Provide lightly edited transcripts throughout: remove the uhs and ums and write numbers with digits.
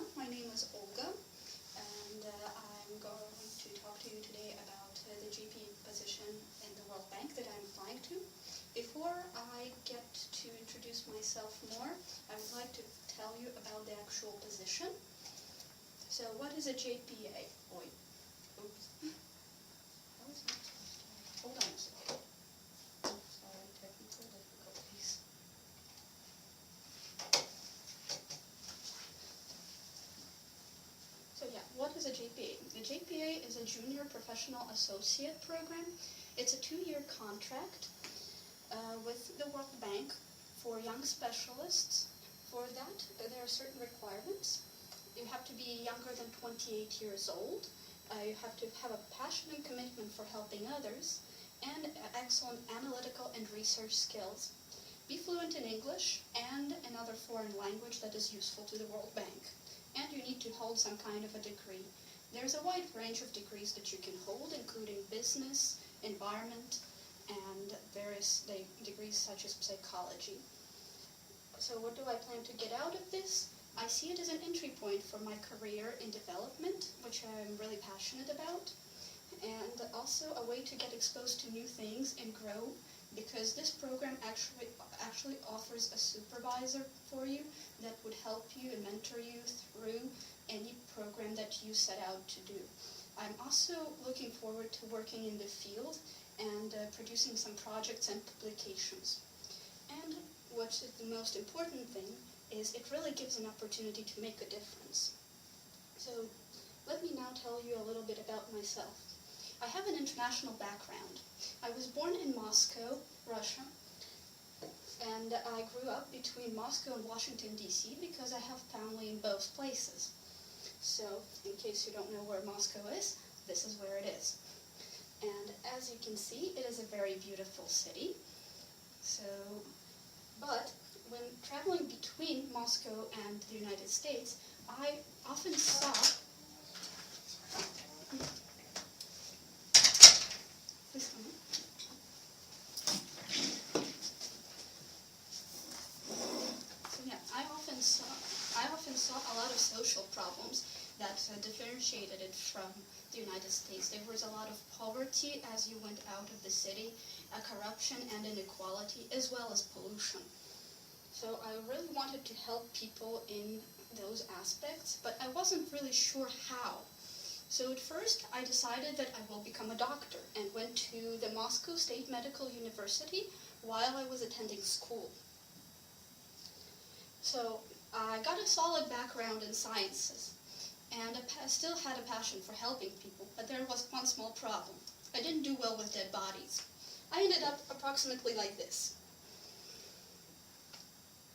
everyone. My name is Olga, and I'm going to talk to you today about the JPA position in the World Bank that I'm applying to. Before I get to introduce myself more, I would like to tell you about the actual position. So, what is a JPA? Oops. How is that? Hold on a second. Sorry, technical difficulties. So yeah, what is a JPA? The JPA is a Junior Professional Associate program. It's a 2-year contract with the World Bank for young specialists. For that, there are certain requirements. You have to be younger than 28 years old. You have to have a passion and commitment for helping others, and excellent analytical and research skills. Be fluent in English and another foreign language that is useful to the World Bank. And you need to hold some kind of a degree. There's a wide range of degrees that you can hold, including business, environment, and various degrees such as psychology. So what do I plan to get out of this? I see it as an entry point for my career in development, which I'm really passionate about, and also a way to get exposed to new things and grow, because this program actually offers a supervisor for you that would help you and mentor you through any program that you set out to do. I'm also looking forward to working in the field and producing some projects and publications. And what's the most important thing is it really gives an opportunity to make a difference. So let me now tell you a little bit about myself. I have an international background. I was born in Moscow, Russia, and I grew up between Moscow and Washington, D.C. because I have family in both places. So, in case you don't know where Moscow is, this is where it is. And as you can see, it is a very beautiful city. But when traveling between Moscow and the United States, I often saw I often saw a lot of social problems that differentiated it from the United States. There was a lot of poverty as you went out of the city, corruption and inequality, as well as pollution. So I really wanted to help people in those aspects, but I wasn't really sure how. So at first I decided that I will become a doctor and went to the Moscow State Medical University while I was attending school. So I got a solid background in sciences, and I still had a passion for helping people, but there was one small problem. I didn't do well with dead bodies. I ended up approximately like this.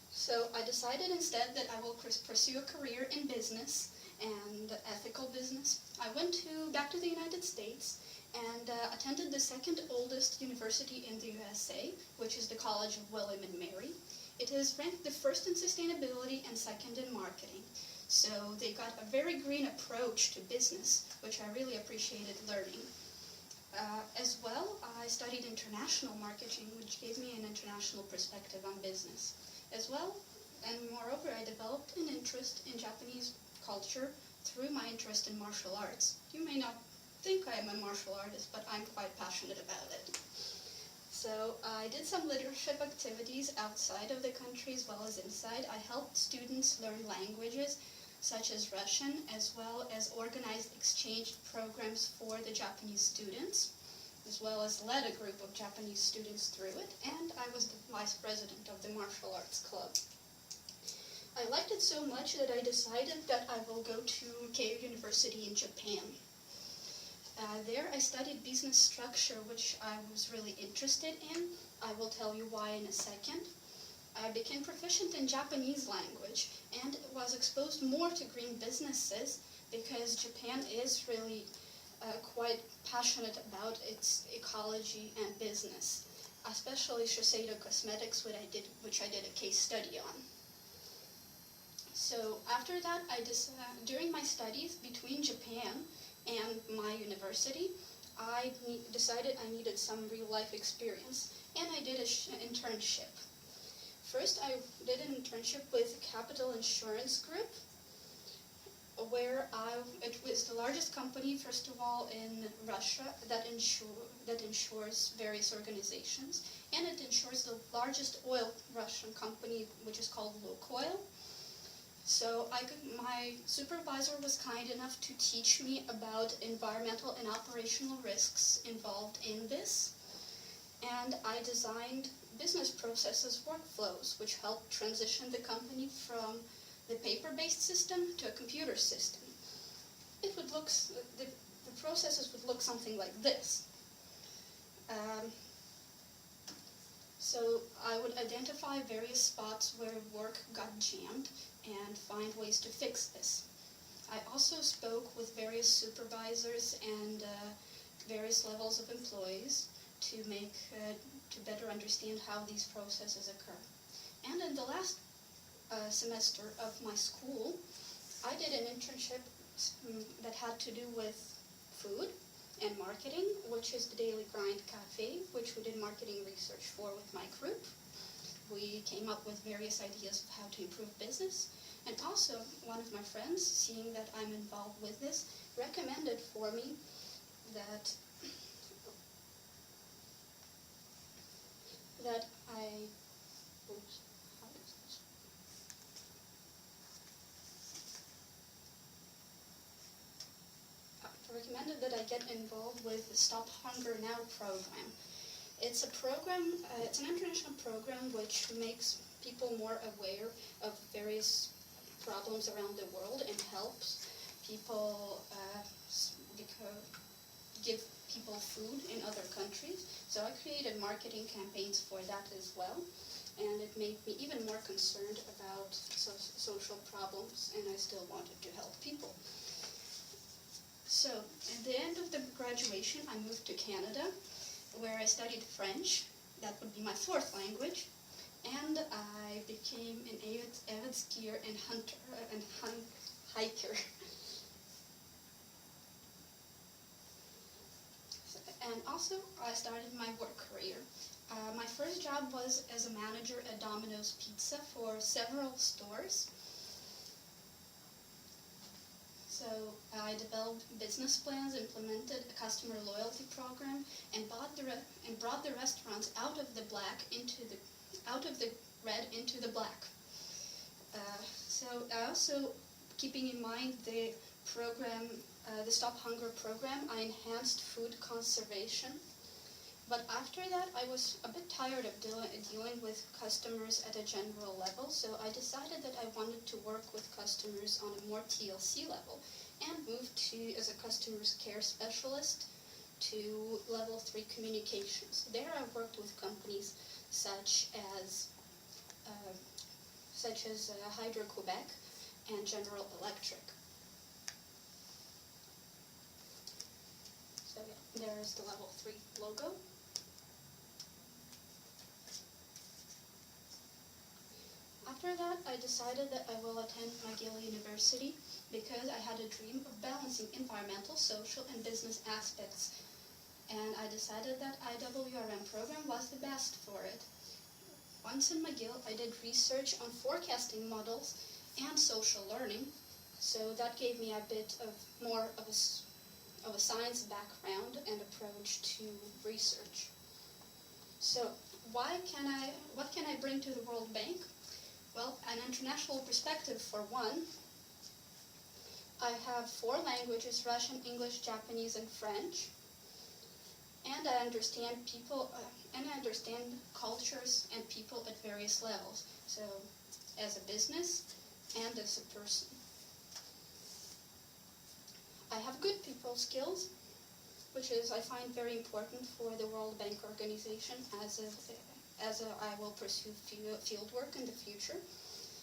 So I decided instead that I will pursue a career in business and ethical business. I went back to the United States and attended the second oldest university in the USA, which is the College of William and Mary. It is ranked the first in sustainability and second in marketing. So they got a very green approach to business, which I really appreciated learning. As well, I studied international marketing, which gave me an international perspective on business. As well, and moreover, I developed an interest in Japanese culture through my interest in martial arts. You may not think I am a martial artist, but I'm quite passionate about it. So I did some leadership activities outside of the country as well as inside. I helped students learn languages such as Russian, as well as organized exchange programs for the Japanese students, as well as led a group of Japanese students through it, and I was the vice president of the martial arts club. I liked it so much that I decided that I will go to Keio University in Japan. There I studied business structure, which I was really interested in. I will tell you why in a second. I became proficient in Japanese language and was exposed more to green businesses because Japan is really quite passionate about its ecology and business, especially Shiseido Cosmetics, which I did a case study on. So after that, during my studies between Japan and my university, I decided I needed some real-life experience, and I did an internship. First, I did an internship with Capital Insurance Group, it was the largest company, first of all, in Russia that insures various organizations, and it insures the largest oil Russian company, which is called Lukoil. So my supervisor was kind enough to teach me about environmental and operational risks involved in this, and I designed business processes workflows, which helped transition the company from the paper-based system to a computer system. The processes would look something like this. So I would identify various spots where work got jammed and find ways to fix this. I also spoke with various supervisors and various levels of employees to better understand how these processes occur. And in the last semester of my school, I did an internship that had to do with food and marketing, which is the Daily Grind Cafe, which we did marketing research for with my group. We came up with various ideas of how to improve business. And also, one of my friends, seeing that I'm involved with this, recommended for me that I get involved with the Stop Hunger Now program. It's a program, it's an international program which makes people more aware of various problems around the world and helps people give people food in other countries. So I created marketing campaigns for that as well, and it made me even more concerned about social problems, and I still wanted to help people. So at the end of the graduation, I moved to Canada, where I studied French. That would be my fourth language, and I became an avid skier and hiker. And also, I started my work career. My first job was as a manager at Domino's Pizza for several stores. So I developed business plans, implemented a customer loyalty program, and brought the restaurants out of the red into the black. So I also, keeping in mind the program, the Stop Hunger program, I enhanced food conservation. But after that, I was a bit tired of dealing with customers at a general level, so I decided that I wanted to work with customers on a more TLC level, and moved as a customer care specialist to level 3 communications. There I worked with companies such as Hydro-Quebec and General Electric. So yeah, there's the level 3 logo. After that, I decided that I will attend McGill University because I had a dream of balancing environmental, social, and business aspects. And I decided that IWRM program was the best for it. Once in McGill, I did research on forecasting models and social learning, so that gave me a bit of more of a science background and approach to research. So what can I bring to the World Bank? Well, an international perspective for one. I have 4 languages: Russian, English, Japanese, and French. And I understand people, and I understand cultures and people at various levels. So, as a business and as a person. I have good people skills, which is I find very important for the World Bank organization as I will pursue field work in the future.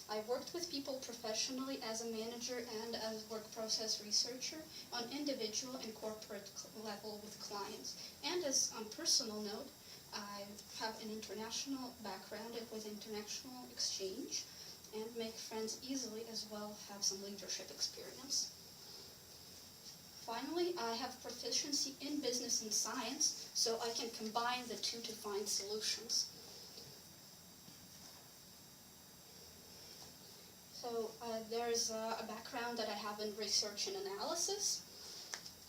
I worked with people professionally as a manager and as work process researcher on individual and corporate level with clients. And as on personal note, I have an international background with international exchange and make friends easily, as well have some leadership experience. Finally, I have proficiency in business and science, so I can combine the two to find solutions. So there's a background that I have in research and analysis,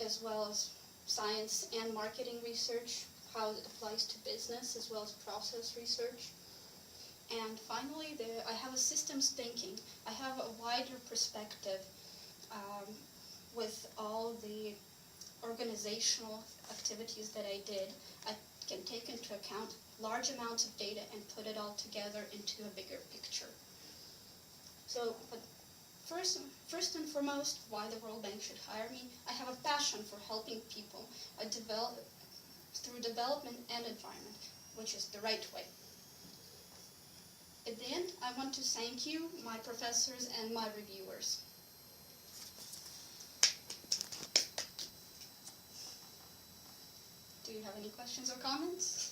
as well as science and marketing research, how it applies to business, as well as process research. And finally, I have a systems thinking. I have a wider perspective with all the organizational activities that I did. I can take into account large amounts of data and put it all together into a bigger picture. So, but first and foremost, why the World Bank should hire me. I have a passion for helping people through development and environment, which is the right way. At the end, I want to thank you, my professors, and my reviewers. Do you have any questions or comments?